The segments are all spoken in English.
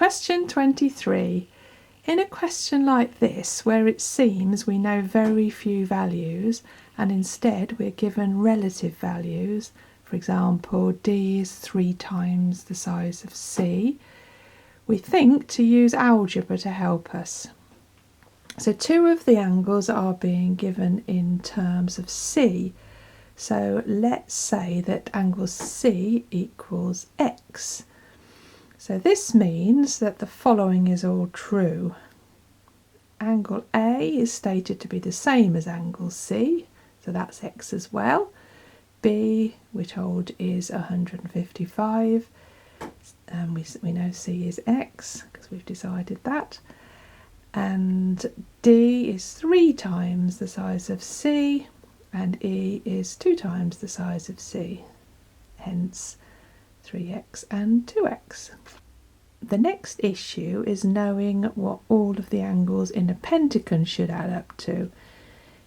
question 23. In a question like this, where it seems we know very few values and instead we're given relative values, for example, D is 3 times the size of C, we think to use algebra to help us. So 2 of the angles are being given in terms of C. So let's say that angle C equals X. So this means that the following is all true. Angle A is stated to be the same as angle C, so that's X as well. B, we're told, is 155, and we know C is X because we've decided that. And D is 3 times the size of C, and E is 2 times the size of C, hence 3x and 2x. The next issue is knowing what all of the angles in a pentagon should add up to.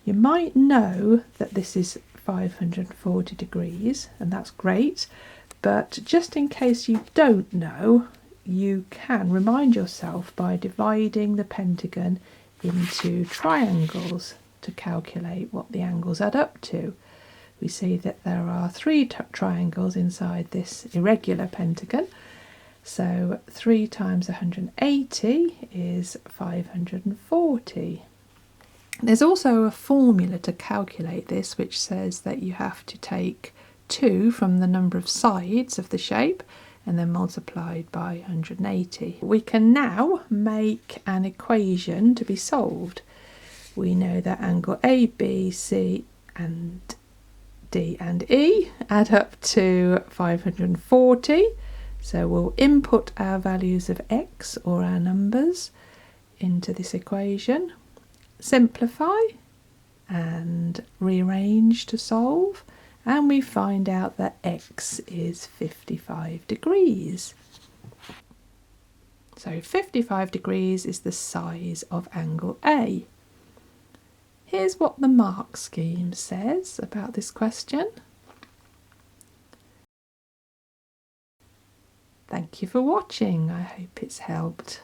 You might know that this is 540 degrees, and that's great, but just in case you don't know, you can remind yourself by dividing the pentagon into triangles to calculate what the angles add up to. We see that there are 3 triangles inside this irregular pentagon, so 3 times 180 is 540. There's also a formula to calculate this which says that you have to take 2 from the number of sides of the shape and then multiplied by 180. We can now make an equation to be solved. We know that angle A, B, C and D and E add up to 540. So we'll input our values of X, or our numbers, into this equation, simplify and rearrange to solve, and we find out that X is 55 degrees. So 55 degrees is the size of angle A. Here's what the mark scheme says about this question. Thank you for watching. I hope it's helped.